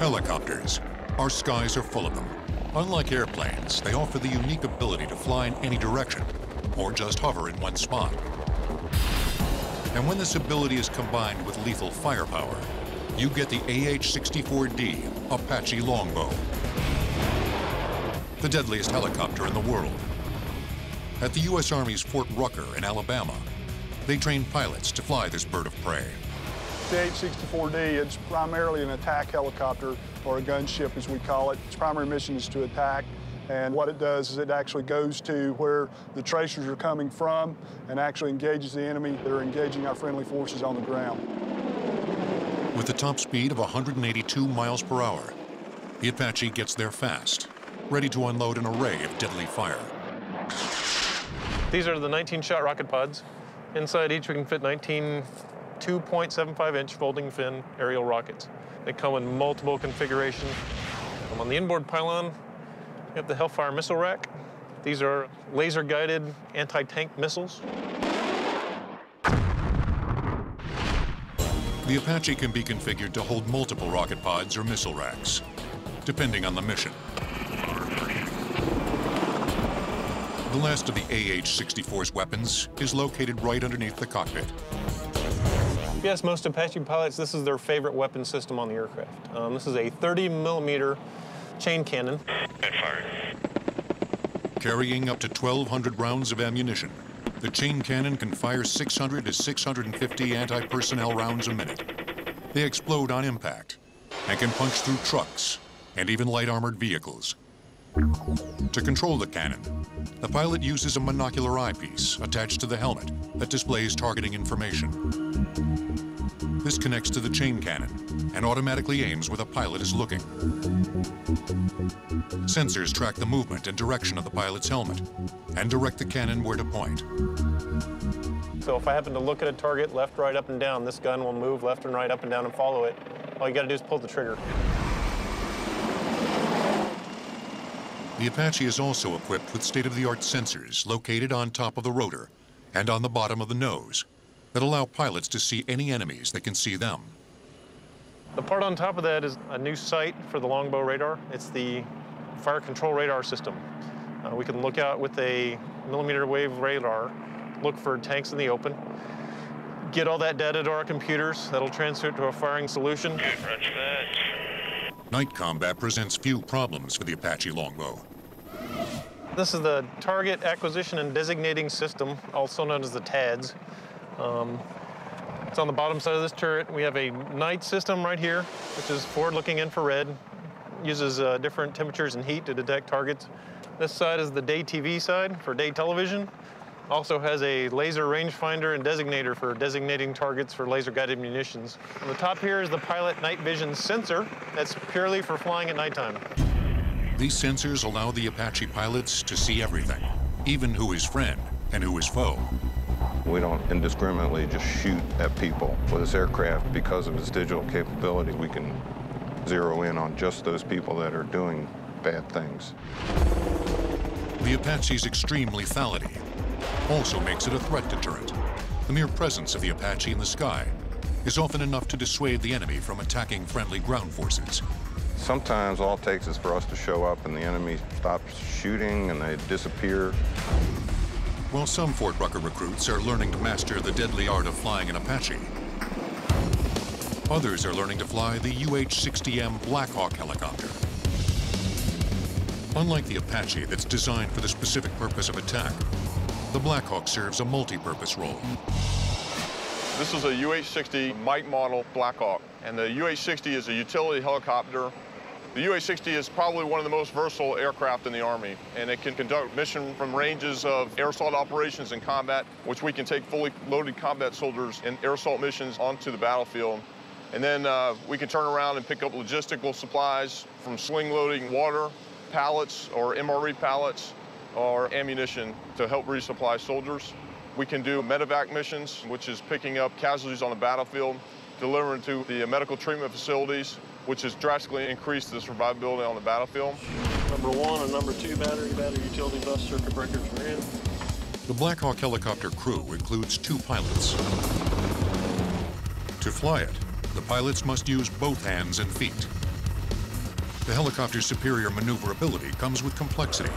Helicopters. Our skies are full of them. Unlike airplanes, they offer the unique ability to fly in any direction or just hover in one spot. And when this ability is combined with lethal firepower, you get the AH-64D Apache Longbow, the deadliest helicopter in the world. At the U.S. Army's Fort Rucker in Alabama, they train pilots to fly this bird of prey. The AH-64D, it's primarily an attack helicopter, or a gunship as we call it. Its primary mission is to attack, and what it does is it actually goes to where the tracers are coming from and actually engages the enemy that are engaging our friendly forces on the ground. With a top speed of 182 miles per hour, the Apache gets there fast, ready to unload an array of deadly fire. These are the 19-shot rocket pods. Inside each we can fit 19 2.75-inch folding fin aerial rockets. They come in multiple configurations. On the inboard pylon, we have the Hellfire missile rack. These are laser-guided anti-tank missiles. The Apache can be configured to hold multiple rocket pods or missile racks, depending on the mission. The last of the AH-64's weapons is located right underneath the cockpit. Yes, most Apache pilots, this is their favorite weapon system on the aircraft. This is a 30mm chain cannon. Carrying up to 1,200 rounds of ammunition, the chain cannon can fire 600 to 650 anti-personnel rounds a minute. They explode on impact and can punch through trucks and even light armored vehicles. To control the cannon, the pilot uses a monocular eyepiece attached to the helmet that displays targeting information. This connects to the chain cannon and automatically aims where the pilot is looking. Sensors track the movement and direction of the pilot's helmet and direct the cannon where to point. So if I happen to look at a target left, right, up, and down, this gun will move left and right, up and down, and follow it. All you gotta do is pull the trigger. The Apache is also equipped with state-of-the-art sensors located on top of the rotor and on the bottom of the nose that allow pilots to see any enemies that can see them. The part on top of that is a new sight for the longbow radar. It's the fire control radar system. We can look out with a millimeter wave radar, look for tanks in the open, get all that data to our computers. That'll transfer it to a firing solution. Night combat presents few problems for the Apache longbow. This is the Target Acquisition and Designating System, also known as the TADS. It's on the bottom side of this turret. We have a night system right here, which is forward-looking infrared. Uses different temperatures and heat to detect targets. This side is the day TV side for day television. Also has a laser rangefinder and designator for designating targets for laser-guided munitions. On the top here is the pilot night vision sensor. That's purely for flying at nighttime. These sensors allow the Apache pilots to see everything, even who is friend and who is foe. We don't indiscriminately just shoot at people. With this aircraft, because of its digital capability, we can zero in on just those people that are doing bad things. The Apache's extreme lethality also makes it a threat deterrent. The mere presence of the Apache in the sky is often enough to dissuade the enemy from attacking friendly ground forces. Sometimes all it takes is for us to show up and the enemy stops shooting and they disappear. While some Fort Rucker recruits are learning to master the deadly art of flying an Apache, others are learning to fly the UH-60M Black Hawk helicopter. Unlike the Apache that's designed for the specific purpose of attack, the Black Hawk serves a multi-purpose role. This is a UH-60 Mike model Black Hawk, and the UH-60 is a utility helicopter. The UH-60 is probably one of the most versatile aircraft in the Army, and it can conduct mission from ranges of air assault operations and combat, which we can take fully loaded combat soldiers in air assault missions onto the battlefield. And then we can turn around and pick up logistical supplies from sling loading water, pallets or MRE pallets, or ammunition to help resupply soldiers. We can do medevac missions, which is picking up casualties on the battlefield, delivering to the medical treatment facilities, which has drastically increased the survivability on the battlefield. Number 1 and number 2 battery utility bus circuit breakers are in. The Black Hawk helicopter crew includes 2 pilots. To fly it, the pilots must use both hands and feet. The helicopter's superior maneuverability comes with complexity.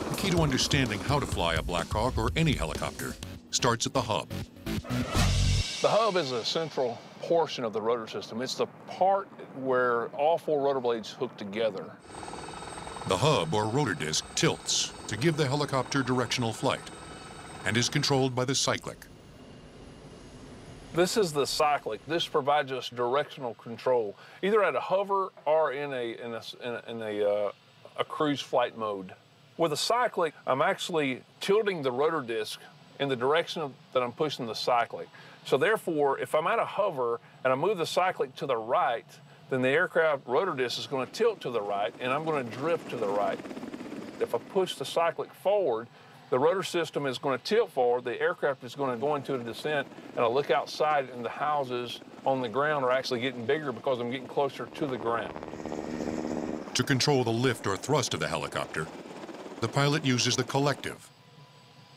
The key to understanding how to fly a Black Hawk or any helicopter starts at the hub. The hub is a central portion of the rotor system. It's the part where all four rotor blades hook together. The hub, or rotor disc, tilts to give the helicopter directional flight and is controlled by the cyclic. This is the cyclic. This provides us directional control, either at a hover or in a cruise flight mode. With a cyclic, I'm actually tilting the rotor disc in the direction that I'm pushing the cyclic. So therefore, if I'm at a hover and I move the cyclic to the right, then the aircraft rotor disc is going to tilt to the right and I'm going to drift to the right. If I push the cyclic forward, the rotor system is going to tilt forward, the aircraft is going to go into a descent, and I look outside and the houses on the ground are actually getting bigger because I'm getting closer to the ground. To control the lift or thrust of the helicopter, the pilot uses the collective.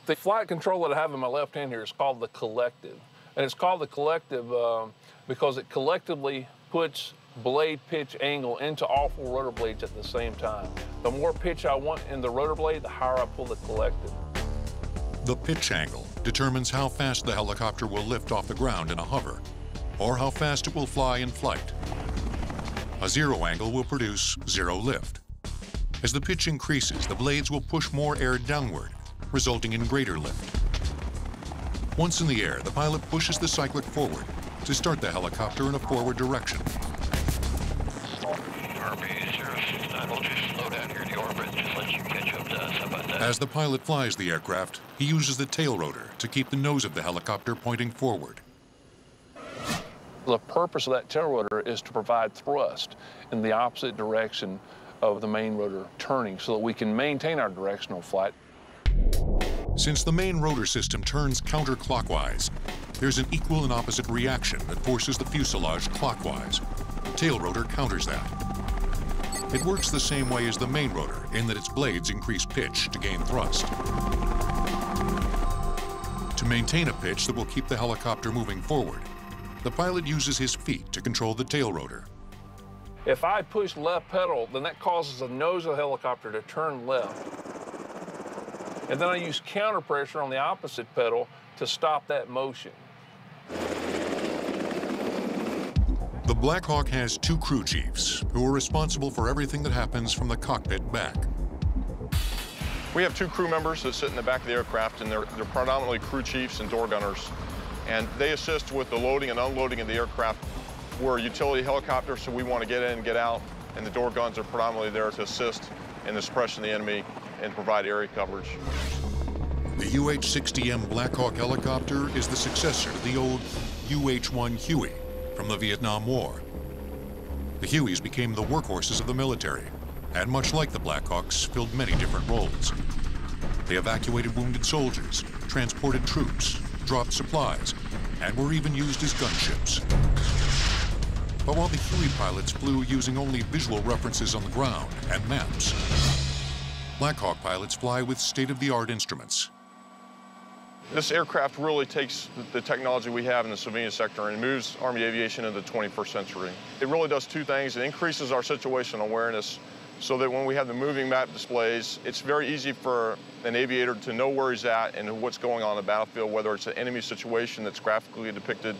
The flight control that I have in my left hand here is called the collective. And it's called the collective because it collectively puts blade pitch angle into all four rotor blades at the same time. The more pitch I want in the rotor blade, the higher I pull the collective. The pitch angle determines how fast the helicopter will lift off the ground in a hover, or how fast it will fly in flight. A zero angle will produce zero lift. As the pitch increases, the blades will push more air downward, resulting in greater lift. Once in the air, the pilot pushes the cyclic forward to start the helicopter in a forward direction. As the pilot flies the aircraft, he uses the tail rotor to keep the nose of the helicopter pointing forward. The purpose of that tail rotor is to provide thrust in the opposite direction of the main rotor turning so that we can maintain our directional flight. Since the main rotor system turns counterclockwise, there's an equal and opposite reaction that forces the fuselage clockwise. Tail rotor counters that. It works the same way as the main rotor in that its blades increase pitch to gain thrust. To maintain a pitch that will keep the helicopter moving forward, the pilot uses his feet to control the tail rotor. If I push left pedal, then that causes the nose of the helicopter to turn left. And then I use counter pressure on the opposite pedal to stop that motion. The Black Hawk has two crew chiefs who are responsible for everything that happens from the cockpit back. We have two crew members that sit in the back of the aircraft, and they're predominantly crew chiefs and door gunners. And they assist with the loading and unloading of the aircraft. We're a utility helicopter, so we want to get in and get out, and the door guns are predominantly there to assist in the suppression of the enemy and provide area coverage. The UH-60M Black Hawk helicopter is the successor to the old UH-1 Huey from the Vietnam War. The Hueys became the workhorses of the military, and much like the Black Hawks, filled many different roles. They evacuated wounded soldiers, transported troops, dropped supplies, and were even used as gunships. But while the Huey pilots flew using only visual references on the ground and maps, Black Hawk pilots fly with state-of-the-art instruments. This aircraft really takes the technology we have in the civilian sector and moves Army aviation into the 21st century. It really does two things. It increases our situational awareness so that when we have the moving map displays, it's very easy for an aviator to know where he's at and what's going on in the battlefield, whether it's an enemy situation that's graphically depicted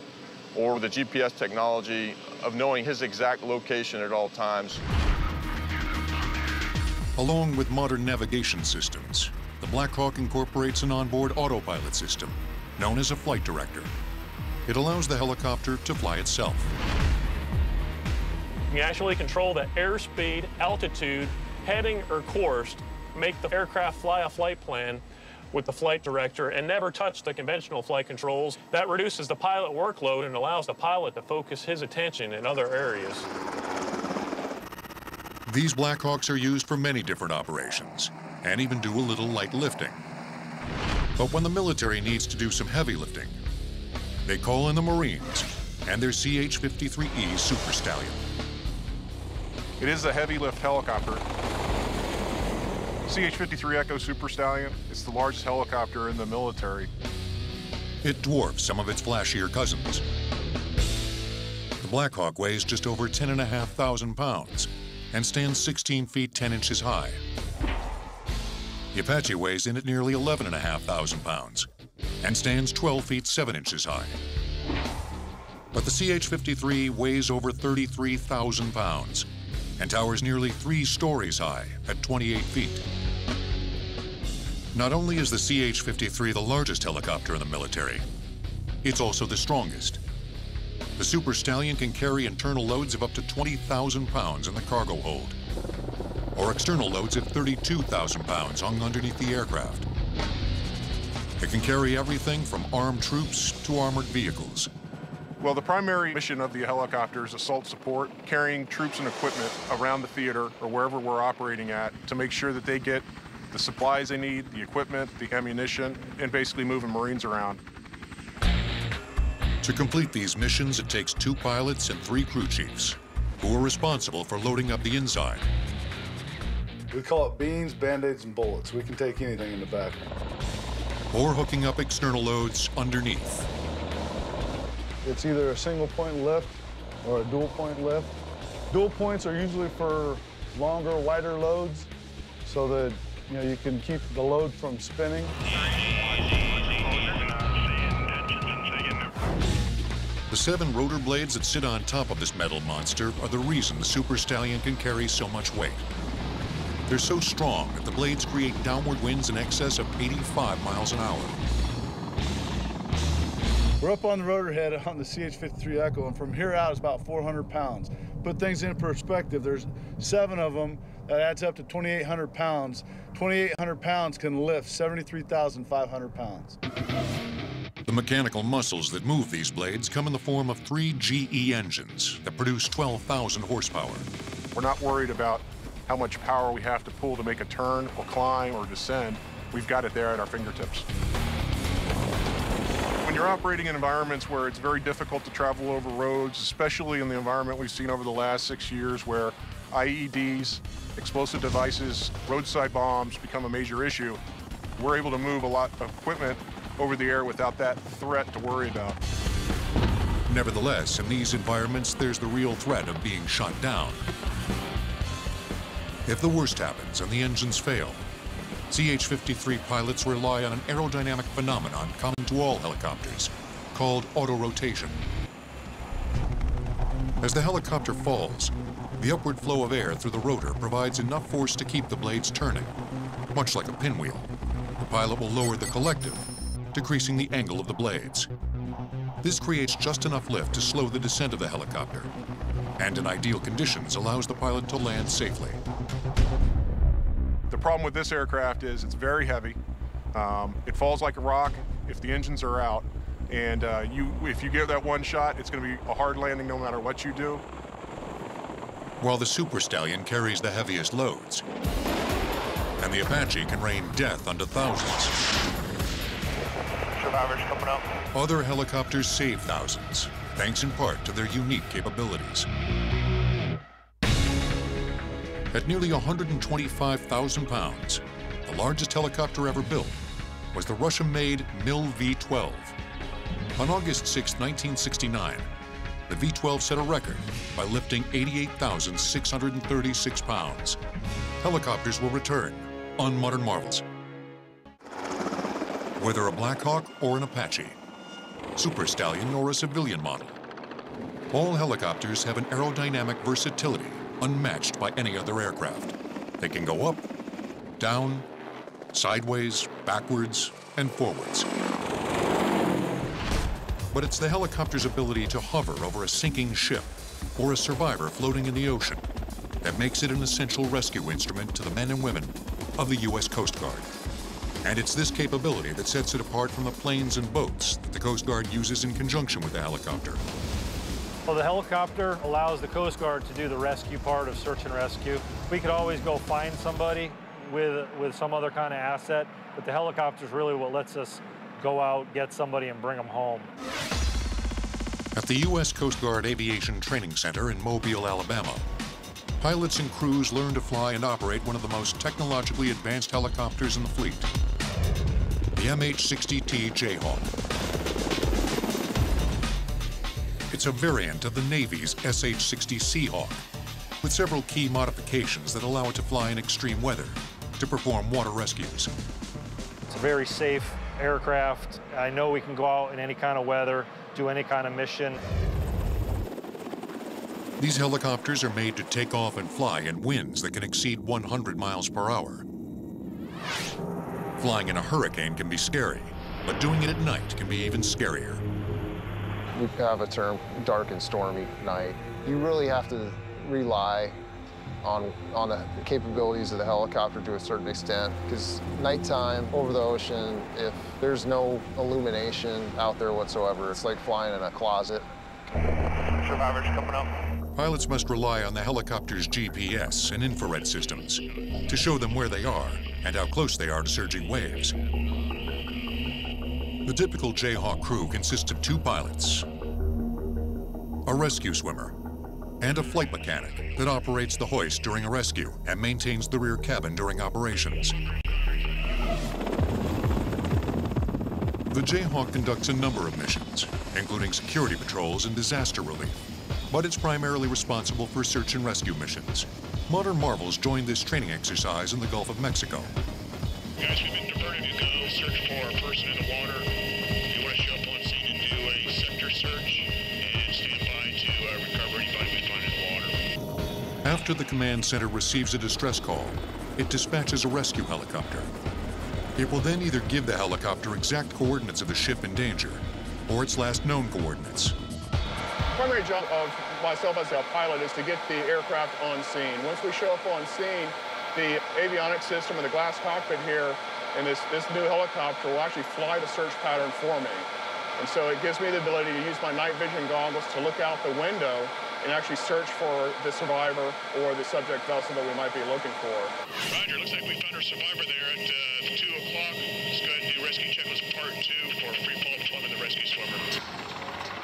or the GPS technology of knowing his exact location at all times. Along with modern navigation systems, the Black Hawk incorporates an onboard autopilot system known as a flight director. It allows the helicopter to fly itself. You can actually control the airspeed, altitude, heading, or course, make the aircraft fly a flight plan with the flight director and never touch the conventional flight controls. That reduces the pilot workload and allows the pilot to focus his attention in other areas. These Black Hawks are used for many different operations and even do a little light lifting. But when the military needs to do some heavy lifting, they call in the Marines and their CH-53E Super Stallion. It is a heavy lift helicopter. CH-53 Echo Super Stallion. It's the largest helicopter in the military. It dwarfs some of its flashier cousins. The Black Hawk weighs just over 10,500 pounds and stands 16 feet 10 inches high. The Apache weighs in at nearly 11,500 pounds and stands 12 feet 7 inches high. But the CH-53 weighs over 33,000 pounds and towers nearly 3 stories high at 28 feet. Not only is the CH-53 the largest helicopter in the military, it's also the strongest. The Super Stallion can carry internal loads of up to 20,000 pounds in the cargo hold, or external loads of 32,000 pounds hung underneath the aircraft. It can carry everything from armed troops to armored vehicles. Well, the primary mission of the helicopter is assault support, carrying troops and equipment around the theater or wherever we're operating at to make sure that they get the supplies they need, the equipment, the ammunition, and basically moving Marines around. To complete these missions, it takes 2 pilots and 3 crew chiefs, who are responsible for loading up the inside. We call it beans, Band-Aids, and bullets. We can take anything in the back. Or hooking up external loads underneath. It's either a single point lift or a dual point lift. Dual points are usually for longer, wider loads so that you can keep the load from spinning. The 7 rotor blades that sit on top of this metal monster are the reason the Super Stallion can carry so much weight. They're so strong that the blades create downward winds in excess of 85 miles an hour. We're up on the rotor head on the CH-53 Echo, and from here out it's about 400 pounds. Put things in perspective, there's 7 of them. That adds up to 2,800 pounds. 2,800 pounds can lift 73,500 pounds. The mechanical muscles that move these blades come in the form of 3 GE engines that produce 12,000 horsepower. We're not worried about how much power we have to pull to make a turn or climb or descend. We've got it there at our fingertips. When you're operating in environments where it's very difficult to travel over roads, especially in the environment we've seen over the last 6 years where IEDs, explosive devices, roadside bombs become a major issue, we're able to move a lot of equipment over the air without that threat to worry about. Nevertheless, in these environments, there's the real threat of being shot down. If the worst happens and the engines fail, CH-53 pilots rely on an aerodynamic phenomenon common to all helicopters, called auto-rotation. As the helicopter falls, the upward flow of air through the rotor provides enough force to keep the blades turning. Much like a pinwheel, the pilot will lower the collective, decreasing the angle of the blades. This creates just enough lift to slow the descent of the helicopter, and in ideal conditions allows the pilot to land safely. The problem with this aircraft is it's very heavy. It falls like a rock if the engines are out, and if you get that one shot, it's going to be a hard landing no matter what you do. While the Super Stallion carries the heaviest loads, and the Apache can rain death unto thousands. Survivors coming up. Other helicopters save thousands, thanks in part to their unique capabilities. At nearly 125,000 pounds, the largest helicopter ever built was the Russian-made Mil V-12. On August 6, 1969, the V-12 set a record by lifting 88,636 pounds. Helicopters will return on Modern Marvels. Whether a Black Hawk or an Apache, Super Stallion or a civilian model, all helicopters have an aerodynamic versatility unmatched by any other aircraft. They can go up, down, sideways, backwards, and forwards. But it's the helicopter's ability to hover over a sinking ship or a survivor floating in the ocean that makes it an essential rescue instrument to the men and women of the U.S. Coast Guard. And it's this capability that sets it apart from the planes and boats that the Coast Guard uses in conjunction with the helicopter. Well, the helicopter allows the Coast Guard to do the rescue part of search and rescue. We could always go find somebody with some other kind of asset, but the helicopter is really what lets us go out, get somebody, and bring them home. At the U.S. Coast Guard Aviation Training Center in Mobile, Alabama, pilots and crews learn to fly and operate one of the most technologically advanced helicopters in the fleet, the MH-60T Jayhawk. It's a variant of the Navy's SH-60 Seahawk, with several key modifications that allow it to fly in extreme weather to perform water rescues. It's a very safe aircraft. I know we can go out in any kind of weather, do any kind of mission. These helicopters are made to take off and fly in winds that can exceed 100 miles per hour. Flying in a hurricane can be scary, but doing it at night can be even scarier. We have a term, dark and stormy night. You really have to rely on the capabilities of the helicopter to a certain extent, because nighttime over the ocean, if there's no illumination out there whatsoever, it's like flying in a closet. Survivors coming up. Pilots must rely on the helicopter's GPS and infrared systems to show them where they are and how close they are to surging waves. The typical Jayhawk crew consists of 2 pilots, a rescue swimmer, and a flight mechanic that operates the hoist during a rescue and maintains the rear cabin during operations. The Jayhawk conducts a number of missions, including security patrols and disaster relief, but it's primarily responsible for search and rescue missions. Modern Marvels joined this training exercise in the Gulf of Mexico. Guys, we've been diverted to go search for a person in the water. We want to show up on scene and do a sector search and stand by to recover anybody we find in the water. After the command center receives a distress call, it dispatches a rescue helicopter. It will then either give the helicopter exact coordinates of the ship in danger, or its last known coordinates. The primary job of myself as a pilot is to get the aircraft on scene. Once we show up on scene, the avionics system and the glass cockpit here in this new helicopter will actually fly the search pattern for me. And so it gives me the ability to use my night vision goggles to look out the window and actually search for the survivor or the subject vessel that we might be looking for. Roger, looks like we found our survivor there at 2 o'clock. Let's go ahead and do rescue checklist part 2 for free fall deployment of the rescue swimmer.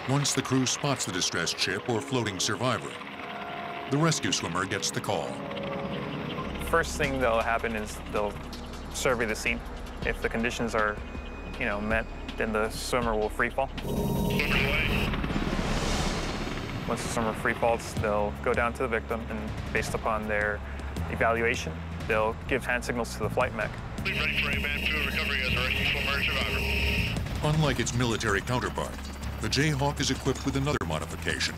Once the crew spots the distressed ship or floating survivor, the rescue swimmer gets the call. First thing that'll happen is they'll survey the scene. If the conditions are, met, then the swimmer will free fall. Once the swimmer free falls, they'll go down to the victim, and based upon their evaluation, they'll give hand signals to the flight mech. Ready for A-band fuel recovery as a rescue swimmer survivor. Unlike its military counterpart, the Jayhawk is equipped with another modification,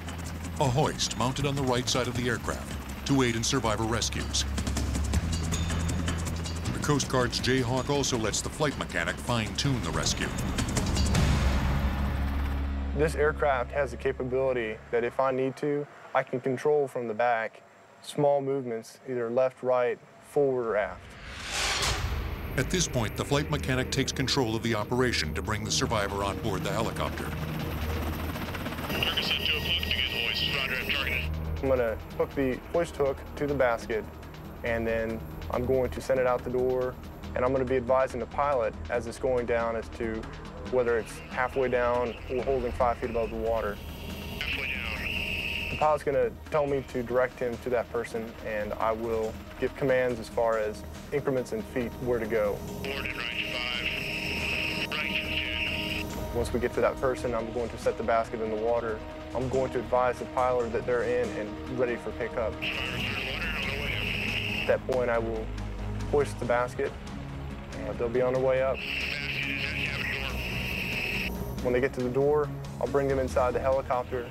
a hoist mounted on the right side of the aircraft to aid in survivor rescues. The Coast Guard's Jayhawk also lets the flight mechanic fine-tune the rescue. This aircraft has the capability that if I need to, I can control from the back small movements, either left, right, forward, or aft. At this point, the flight mechanic takes control of the operation to bring the survivor on board the helicopter. Target set 2 o'clock to get the hoist. Roger, I'm targeted. I'm going to hook the hoist hook to the basket, and then I'm going to send it out the door, and I'm going to be advising the pilot as it's going down as to whether it's halfway down or holding 5 feet above the water. Halfway down. The pilot's going to tell me to direct him to that person, and I will give commands as far as increments in feet where to go. Forward and right 5. Right 10. Once we get to that person, I'm going to set the basket in the water. I'm going to advise the pilot that they're in and ready for pickup. At that point, I will hoist the basket, and they'll be on their way up. When they get to the door, I'll bring them inside the helicopter.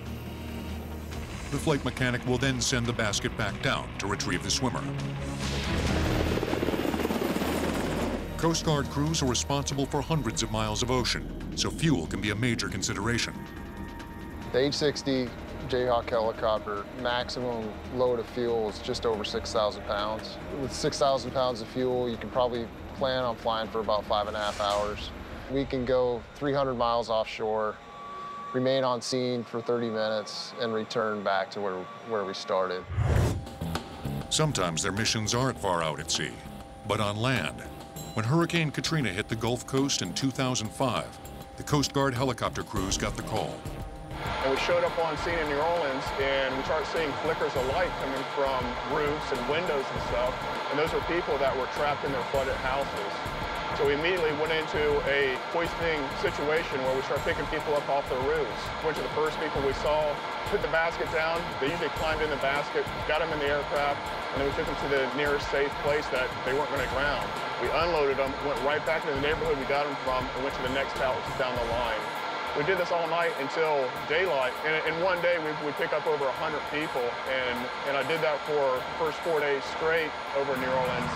The flight mechanic will then send the basket back down to retrieve the swimmer. Coast Guard crews are responsible for hundreds of miles of ocean, so fuel can be a major consideration. The H-60 Jayhawk helicopter maximum load of fuel is just over 6,000 pounds. With 6,000 pounds of fuel, you can probably plan on flying for about 5.5 hours. We can go 300 miles offshore, remain on scene for 30 minutes, and return back to where we started. Sometimes their missions aren't far out at sea, but on land. When Hurricane Katrina hit the Gulf Coast in 2005, the Coast Guard helicopter crews got the call. And we showed up on scene in New Orleans, and we started seeing flickers of light coming from roofs and windows and stuff. And those are people that were trapped in their flooded houses. So we immediately went into a hoisting situation where we started picking people up off their roofs. Went to the first people we saw, put the basket down. They usually climbed in the basket, got them in the aircraft, and then we took them to the nearest safe place that they weren't going to drown. We unloaded them, went right back to the neighborhood we got them from, and went to the next house down the line. We did this all night until daylight, and in one day we pick up over 100 people, and I did that for the first 4 days straight over New Orleans.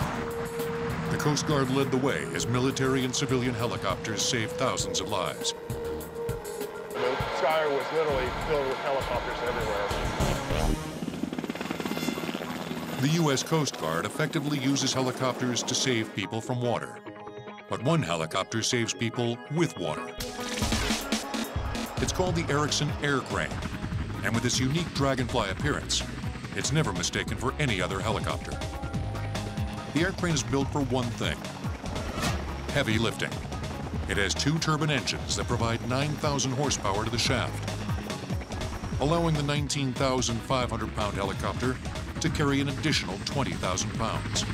The Coast Guard led the way as military and civilian helicopters saved thousands of lives. The sky was literally filled with helicopters everywhere. The U.S. Coast Guard effectively uses helicopters to save people from water. But one helicopter saves people with water. It's called the Erickson Air Crane, and with its unique dragonfly appearance, it's never mistaken for any other helicopter. The air crane is built for one thing: heavy lifting. It has 2 turbine engines that provide 9,000 horsepower to the shaft, allowing the 19,500-pound helicopter to carry an additional 20,000 pounds.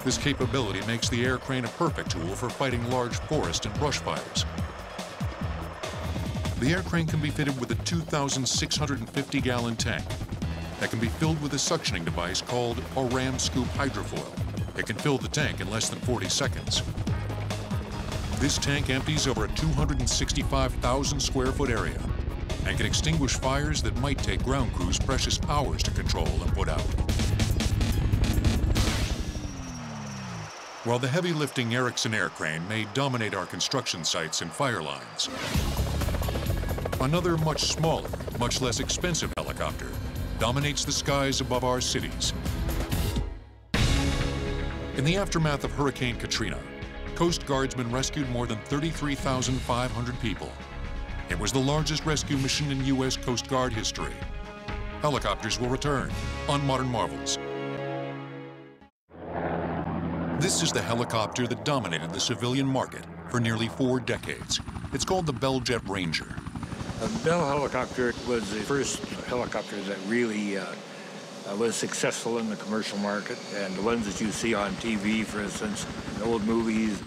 This capability makes the air crane a perfect tool for fighting large forest and brush fires. The air crane can be fitted with a 2,650-gallon tank that can be filled with a suctioning device called a ram scoop hydrofoil. It can fill the tank in less than 40 seconds. This tank empties over a 265,000 square foot area and can extinguish fires that might take ground crews precious hours to control and put out. While the heavy-lifting Erickson air crane may dominate our construction sites and fire lines, another much smaller, much less expensive helicopter dominates the skies above our cities. In the aftermath of Hurricane Katrina, Coast Guardsmen rescued more than 33,500 people. It was the largest rescue mission in U.S. Coast Guard history. Helicopters will return on Modern Marvels. This is the helicopter that dominated the civilian market for nearly 4 decades. It's called the Bell Jet Ranger. The Bell helicopter was the first helicopter that really was successful in the commercial market, and the ones that you see on TV, for instance, in old movies.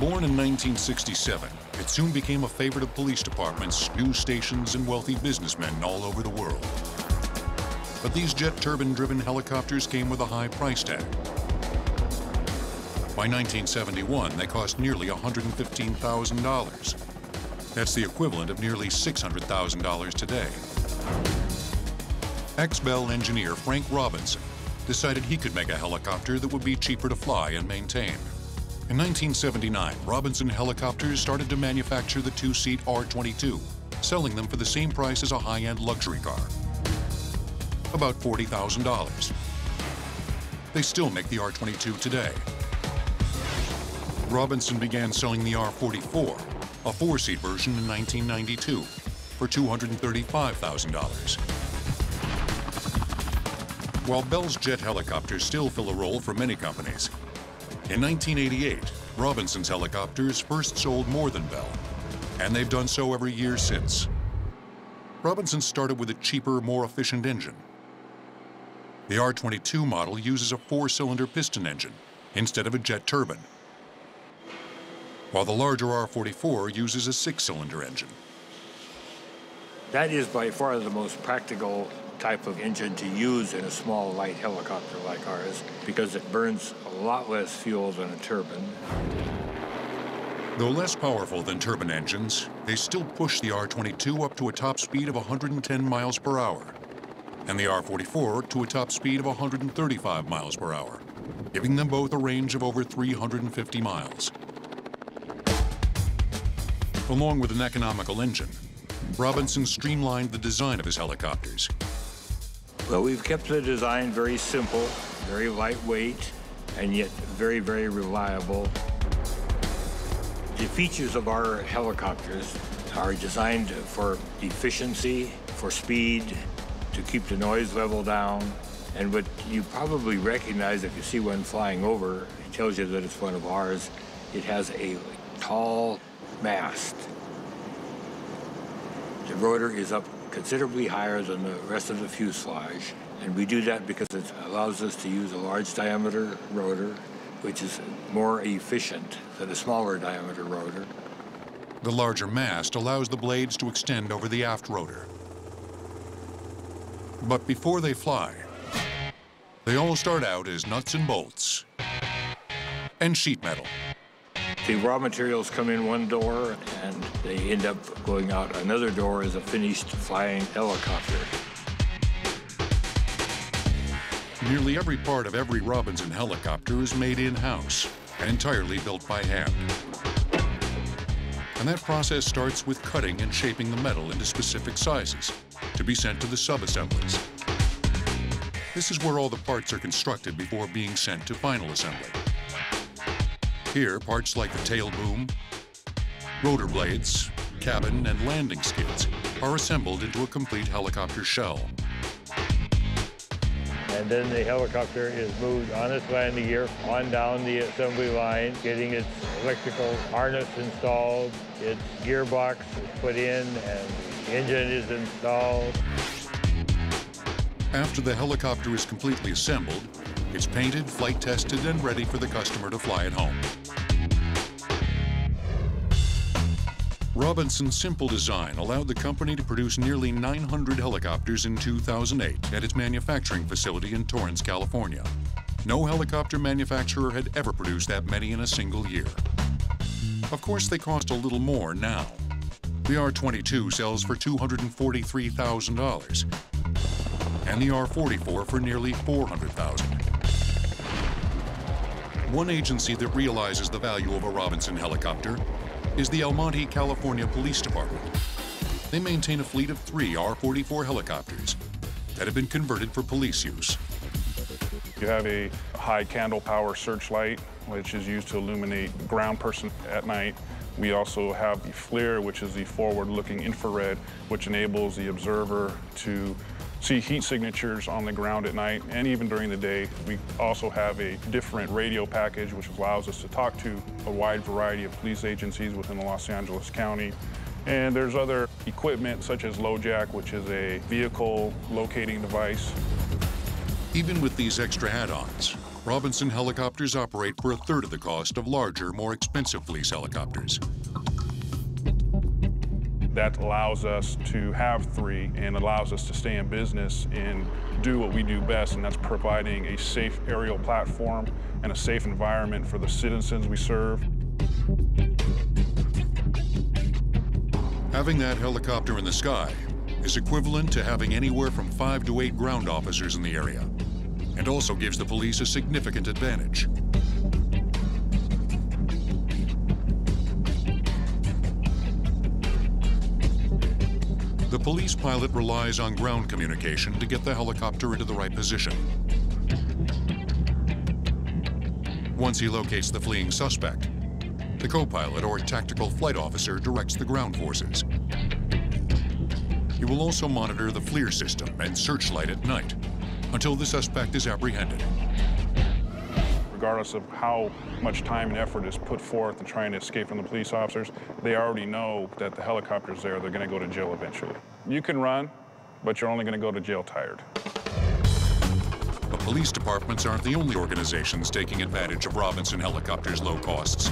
Born in 1967, it soon became a favorite of police departments, news stations, and wealthy businessmen all over the world. But these jet turbine-driven helicopters came with a high price tag. By 1971, they cost nearly $115,000. That's the equivalent of nearly $600,000 today. Ex-Bell engineer Frank Robinson decided he could make a helicopter that would be cheaper to fly and maintain. In 1979, Robinson Helicopters started to manufacture the 2-seat R-22, selling them for the same price as a high-end luxury car, about $40,000. They still make the R-22 today. Robinson began selling the R-44, a 4-seat version, in 1992 for $235,000. While Bell's jet helicopters still fill a role for many companies, in 1988, Robinson's helicopters first sold more than Bell, and they've done so every year since. Robinson started with a cheaper, more efficient engine. The R-22 model uses a 4-cylinder piston engine instead of a jet turbine, while the larger R-44 uses a 6-cylinder engine. That is by far the most practical type of engine to use in a small, light helicopter like ours, because it burns a lot less fuel than a turbine. Though less powerful than turbine engines, they still push the R-22 up to a top speed of 110 miles per hour, and the R-44 to a top speed of 135 miles per hour, giving them both a range of over 350 miles. Along with an economical engine, Robinson streamlined the design of his helicopters. Well, we've kept the design very simple, very lightweight, and yet very, very reliable. The features of our helicopters are designed for efficiency, for speed, to keep the noise level down. And what you probably recognize if you see one flying over, it tells you that it's one of ours. It has a tall mast. The rotor is up considerably higher than the rest of the fuselage, And we do that because it allows us to use a large diameter rotor, which is more efficient than a smaller diameter rotor. The larger mast allows the blades to extend over the aft rotor. But before they fly, they all start out as nuts and bolts and sheet metal. The raw materials come in one door, and they end up going out another door as a finished flying helicopter. Nearly every part of every Robinson helicopter is made in-house and entirely built by hand. And that process starts with cutting and shaping the metal into specific sizes to be sent to the sub-assemblies. This is where all the parts are constructed before being sent to final assembly. Here, parts like the tail boom, rotor blades, cabin, and landing skids are assembled into a complete helicopter shell. And then the helicopter is moved on its landing gear on down the assembly line, getting its electrical harness installed, its gearbox is put in, and the engine is installed. After the helicopter is completely assembled, it's painted, flight tested, and ready for the customer to fly it home. Robinson's simple design allowed the company to produce nearly 900 helicopters in 2008 at its manufacturing facility in Torrance, California. No helicopter manufacturer had ever produced that many in a single year. Of course, they cost a little more now. The R-22 sells for $243,000, and the R-44 for nearly $400,000. One agency that realizes the value of a Robinson helicopter is the El Monte, California Police Department. They maintain a fleet of 3 R-44 helicopters that have been converted for police use. You have a high candle power searchlight, which is used to illuminate ground person at night. We also have the FLIR, which is the forward-looking infrared, which enables the observer to see heat signatures on the ground at night and even during the day. We also have a different radio package which allows us to talk to a wide variety of police agencies within the Los Angeles County. And there's other equipment such as LoJack, which is a vehicle locating device. Even with these extra add-ons, Robinson helicopters operate for a third of the cost of larger, more expensive police helicopters. That allows us to have 3 and allows us to stay in business and do what we do best, and that's providing a safe aerial platform and a safe environment for the citizens we serve. Having that helicopter in the sky is equivalent to having anywhere from 5 to 8 ground officers in the area, and also gives the police a significant advantage. The police pilot relies on ground communication to get the helicopter into the right position. Once he locates the fleeing suspect, the co-pilot or tactical flight officer directs the ground forces. He will also monitor the FLIR system and searchlight at night until the suspect is apprehended. Regardless of how much time and effort is put forth in trying to escape from the police officers, they already know that the helicopter's there, they're gonna go to jail eventually. You can run, but you're only gonna go to jail tired. But police departments aren't the only organizations taking advantage of Robinson helicopters' low costs.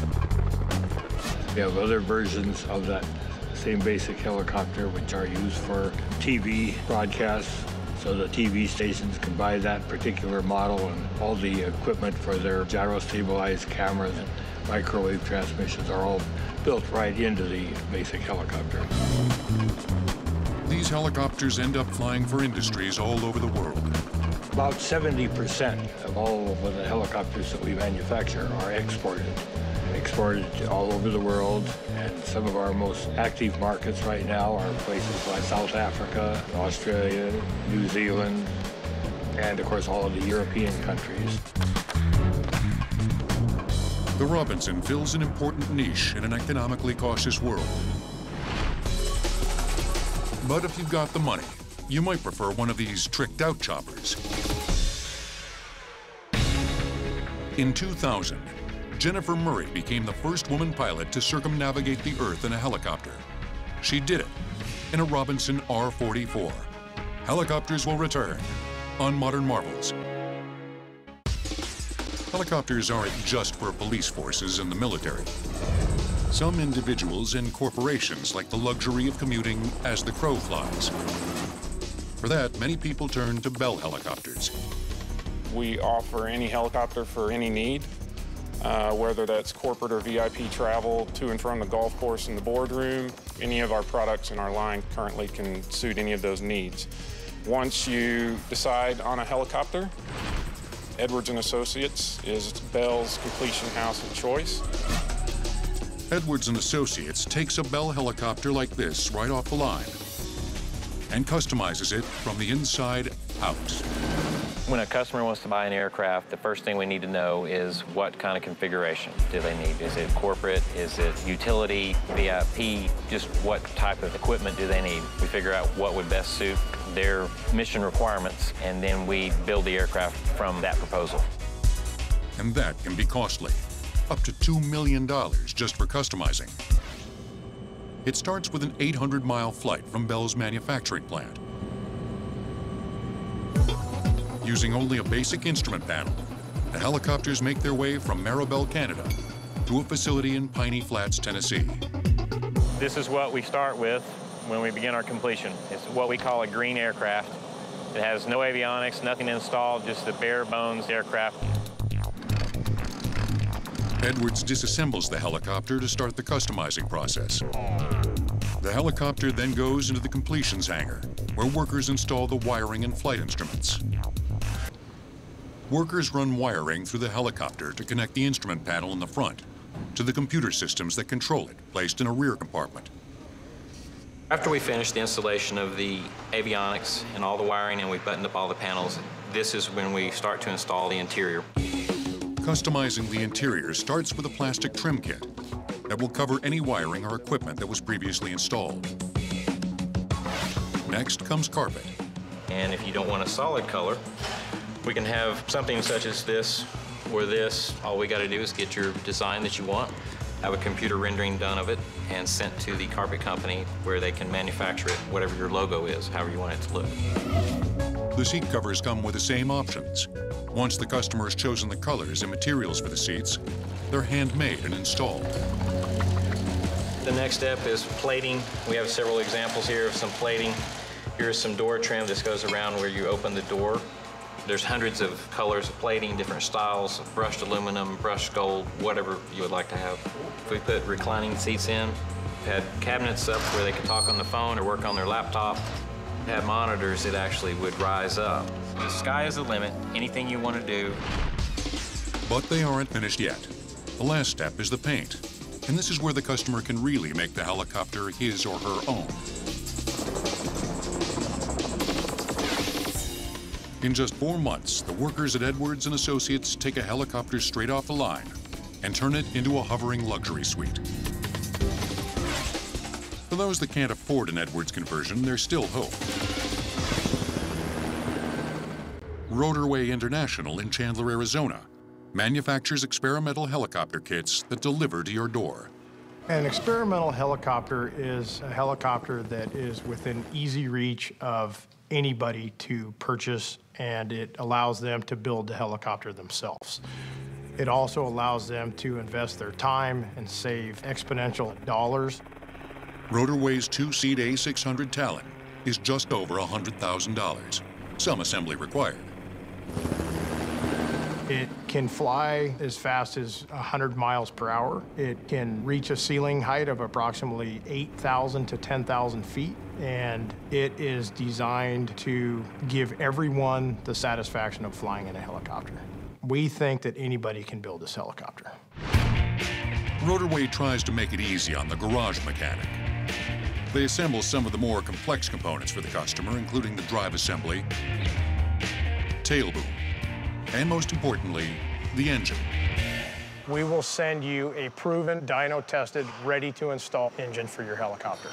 We have other versions of that same basic helicopter which are used for TV broadcasts. So the TV stations can buy that particular model, and all the equipment for their gyro-stabilized cameras and microwave transmissions are all built right into the basic helicopter. These helicopters end up flying for industries all over the world. About 70% of all of the helicopters that we manufacture are exported all over the world, and some of our most active markets right now are places like South Africa, Australia, New Zealand, and of course all of the European countries. The Robinson fills an important niche in an economically cautious world. But if you've got the money, you might prefer one of these tricked-out choppers. In 2000, Jennifer Murray became the first woman pilot to circumnavigate the Earth in a helicopter. She did it in a Robinson R-44. Helicopters will return on modern marvels. Helicopters aren't just for police forces and the military. Some individuals and corporations like the luxury of commuting as the crow flies. For that, many people turn to Bell helicopters. We offer any helicopter for any need, whether that's corporate or VIP travel to and from the golf course and the boardroom. Any of our products in our line currently can suit any of those needs. Once you decide on a helicopter, Edwards & Associates is Bell's completion house of choice. Edwards & Associates takes a Bell helicopter like this right off the line and customizes it from the inside out. When a customer wants to buy an aircraft, the first thing we need to know is what kind of configuration do they need? Is it corporate? Is it utility, VIP? Just what type of equipment do they need? We figure out what would best suit their mission requirements, and then we build the aircraft from that proposal. And that can be costly, up to $2 million just for customizing. It starts with an 800-mile flight from Bell's manufacturing plant. Using only a basic instrument panel, the helicopters make their way from Maribel, Canada, to a facility in Piney Flats, Tennessee. This is what we start with when we begin our completion. It's what we call a green aircraft. It has no avionics, nothing installed, just a bare bones aircraft. Edwards disassembles the helicopter to start the customizing process. The helicopter then goes into the completions hangar, where workers install the wiring and flight instruments. Workers run wiring through the helicopter to connect the instrument panel in the front to the computer systems that control it, placed in a rear compartment. After we finish the installation of the avionics and all the wiring and we've buttoned up all the panels, this is when we start to install the interior. Customizing the interior starts with a plastic trim kit that will cover any wiring or equipment that was previously installed. Next comes carpet. And if you don't want a solid color, we can have something such as this or this. All we got to do is get your design that you want, have a computer rendering done of it, and sent to the carpet company where they can manufacture it, whatever your logo is, however you want it to look. The seat covers come with the same options. Once the customer has chosen the colors and materials for the seats, they're handmade and installed. The next step is plating. We have several examples here of some plating. Here's some door trim. This goes around where you open the door. There's hundreds of colors of plating, different styles, brushed aluminum, brushed gold, whatever you would like to have. We put reclining seats in, had cabinets up where they could talk on the phone or work on their laptop, had monitors that actually would rise up. The sky is the limit, anything you want to do. But they aren't finished yet. The last step is the paint. And this is where the customer can really make the helicopter his or her own. In just 4 months, the workers at Edwards & Associates take a helicopter straight off the line and turn it into a hovering luxury suite. For those that can't afford an Edwards conversion, there's still hope. Rotorway International in Chandler, Arizona, manufactures experimental helicopter kits that deliver to your door. An experimental helicopter is a helicopter that is within easy reach of anybody to purchase, and it allows them to build the helicopter themselves. It also allows them to invest their time and save exponential dollars. Rotorway's 2-seat A600 Talon is just over $100,000, some assembly required. It can fly as fast as 100 miles per hour. It can reach a ceiling height of approximately 8,000 to 10,000 feet, and it is designed to give everyone the satisfaction of flying in a helicopter. We think that anybody can build this helicopter. Rotorway tries to make it easy on the garage mechanic. They assemble some of the more complex components for the customer, including the drive assembly, tail boom, and most importantly, the engine. We will send you a proven, dyno-tested, ready-to-install engine for your helicopter.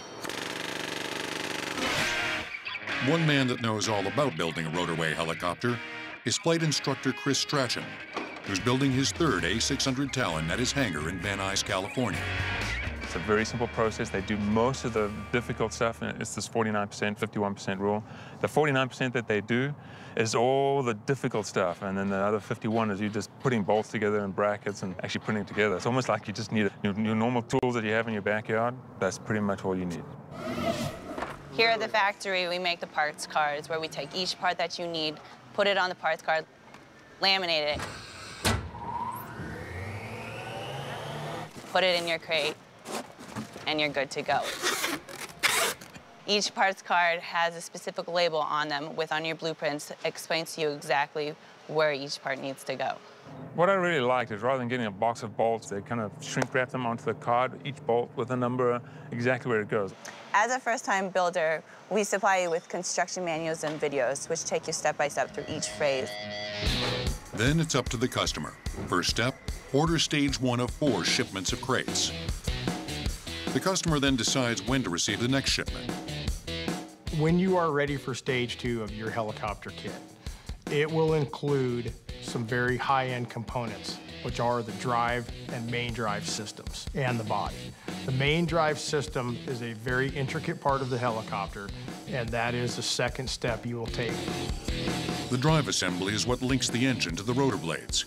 One man that knows all about building a Rotorway helicopter is flight instructor Chris Strachan, who's building his third A600 Talon at his hangar in Van Nuys, California. It's a very simple process. They do most of the difficult stuff, and it's this 49%, 51% rule. The 49% that they do is all the difficult stuff, and then the other 51 is you just putting bolts together and brackets and actually putting it together. It's almost like you just need your normal tools that you have in your backyard. That's pretty much all you need. Here at the factory, we make the parts cards where we take each part that you need, put it on the parts card, laminate it, put it in your crate, and you're good to go. Each parts card has a specific label on them with on your blueprints, explains to you exactly where each part needs to go. What I really liked is rather than getting a box of bolts, they kind of shrink wrap them onto the card, each bolt with a number, exactly where it goes. As a first-time builder, we supply you with construction manuals and videos, which take you step by step through each phase. Then it's up to the customer. First step, order stage 1 of 4 shipments of crates. The customer then decides when to receive the next shipment. When you are ready for stage 2 of your helicopter kit, it will include some very high-end components, which are the drive and main drive systems and the body. The main drive system is a very intricate part of the helicopter, and that is the second step you will take. The drive assembly is what links the engine to the rotor blades.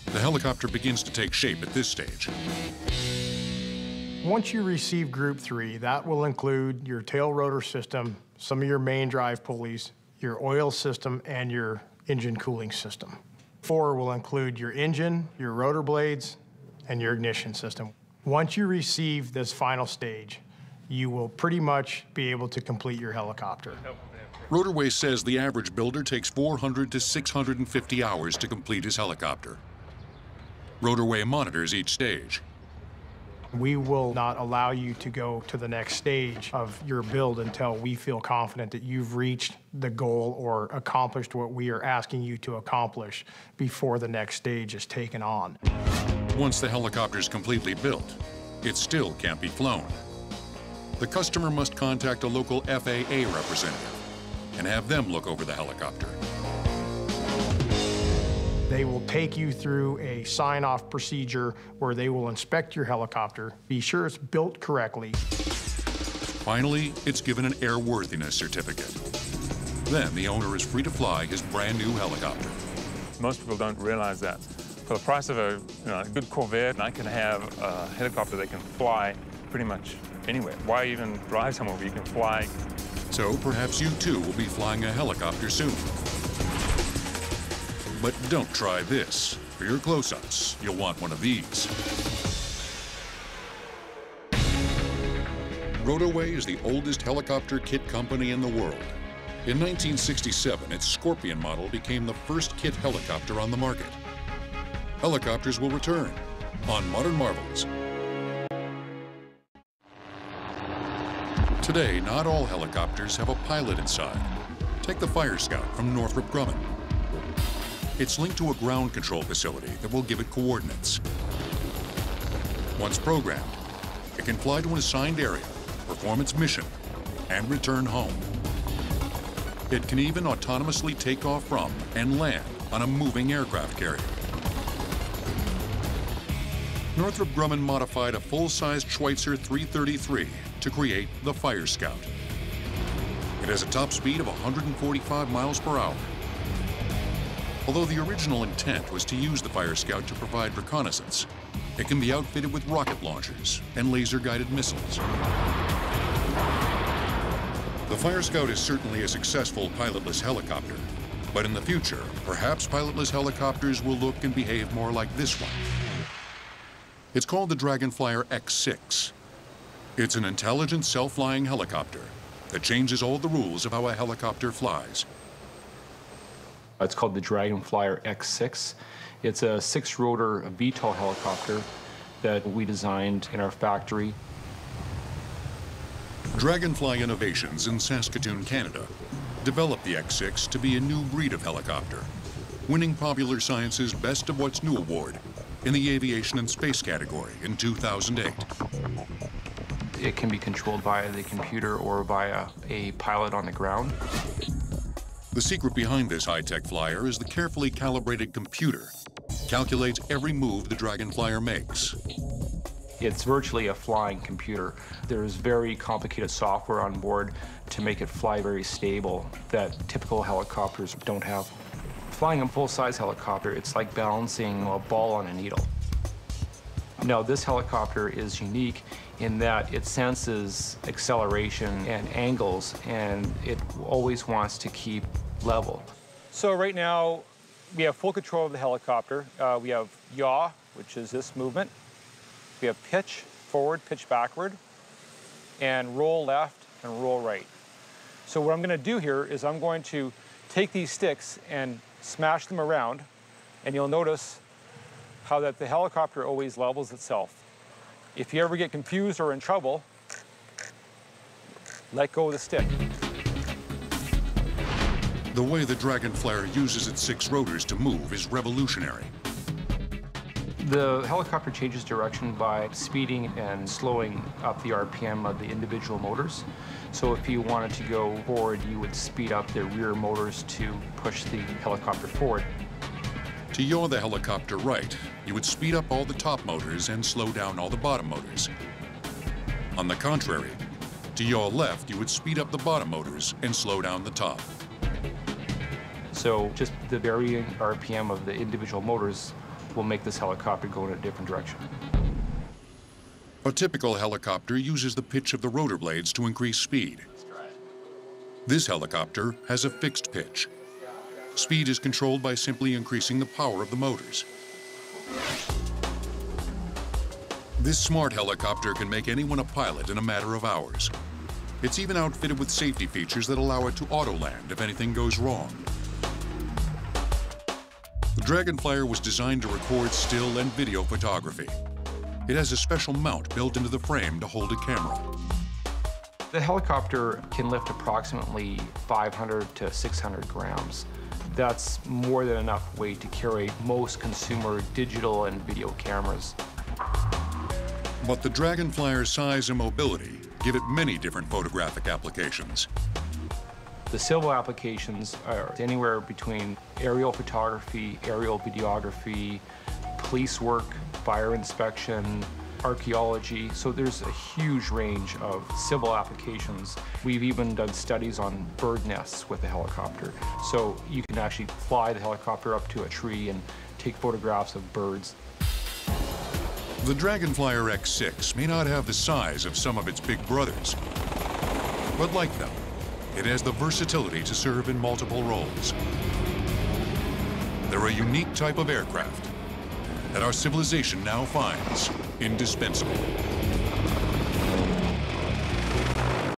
The helicopter begins to take shape at this stage. Once you receive Group 3, that will include your tail rotor system, some of your main drive pulleys, your oil system, and your engine cooling system. 4 will include your engine, your rotor blades, and your ignition system. Once you receive this final stage, you will pretty much be able to complete your helicopter. Rotorway says the average builder takes 400 to 650 hours to complete his helicopter. Rotorway monitors each stage. We will not allow you to go to the next stage of your build until we feel confident that you've reached the goal or accomplished what we are asking you to accomplish before the next stage is taken on. Once the helicopter is completely built, it still can't be flown. The customer must contact a local FAA representative and have them look over the helicopter. They will take you through a sign-off procedure where they will inspect your helicopter, be sure it's built correctly. Finally, it's given an airworthiness certificate. Then the owner is free to fly his brand new helicopter. Most people don't realize that. For the price of a good Corvette, I can have a helicopter that can fly pretty much anywhere. Why even drive somewhere where you can fly? So perhaps you too will be flying a helicopter soon. But don't try this. For your close-ups, you'll want one of these. Rotoway is the oldest helicopter kit company in the world. In 1967, its Scorpion model became the first kit helicopter on the market. Helicopters will return on Modern Marvels. Today, not all helicopters have a pilot inside. Take the Fire Scout from Northrop Grumman. It's linked to a ground control facility that will give it coordinates. Once programmed, it can fly to an assigned area, perform its mission, and return home. It can even autonomously take off from and land on a moving aircraft carrier. Northrop Grumman modified a full-size Schweitzer 333 to create the Fire Scout. It has a top speed of 145 miles per hour. Although the original intent was to use the Fire Scout to provide reconnaissance, it can be outfitted with rocket launchers and laser-guided missiles. The Fire Scout is certainly a successful pilotless helicopter, but in the future, perhaps pilotless helicopters will look and behave more like this one. It's called the Dragonflyer X6. It's an intelligent, self-flying helicopter that changes all the rules of how a helicopter flies. It's called the Dragonflyer X6. It's a 6-rotor VTOL helicopter that we designed in our factory. Dragonfly Innovations in Saskatoon, Canada, developed the X6 to be a new breed of helicopter, winning Popular Science's Best of What's New award in the Aviation and Space category in 2008. It can be controlled via the computer or via a pilot on the ground. The secret behind this high-tech flyer is the carefully calibrated computer. Calculates every move the Dragonflyer makes. It's virtually a flying computer. There's very complicated software on board to make it fly very stable that typical helicopters don't have. Flying a full-size helicopter, it's like balancing a ball on a needle. Now, this helicopter is unique in that it senses acceleration and angles, and it always wants to keep level. So right now, we have full control of the helicopter. We have yaw, which is this movement. We have pitch forward, pitch backward, and roll left and roll right. So what I'm going to do here is I'm going to take these sticks and smash them around, and you'll notice how that the helicopter always levels itself. If you ever get confused or in trouble, let go of the stick. The way the Dragonflyer uses its 6 rotors to move is revolutionary. The helicopter changes direction by speeding and slowing up the RPM of the individual motors. So if you wanted to go forward, you would speed up the rear motors to push the helicopter forward. To yaw the helicopter right, you would speed up all the top motors and slow down all the bottom motors. On the contrary, to yaw left, you would speed up the bottom motors and slow down the top. So just the varying RPM of the individual motors will make this helicopter go in a different direction. A typical helicopter uses the pitch of the rotor blades to increase speed. This helicopter has a fixed pitch. Speed is controlled by simply increasing the power of the motors. This smart helicopter can make anyone a pilot in a matter of hours. It's even outfitted with safety features that allow it to auto-land if anything goes wrong. The Dragonflyer was designed to record still and video photography. It has a special mount built into the frame to hold a camera. The helicopter can lift approximately 500 to 600 grams. That's more than enough weight to carry most consumer digital and video cameras. But the Dragonflyer's size and mobility give it many different photographic applications. The civil applications are anywhere between aerial photography, aerial videography, police work, fire inspection, archaeology. So there's a huge range of civil applications. We've even done studies on bird nests with the helicopter. So you can actually fly the helicopter up to a tree and take photographs of birds. The Dragonflyer X6 may not have the size of some of its big brothers, but like them, it has the versatility to serve in multiple roles. They're a unique type of aircraft that our civilization now finds indispensable.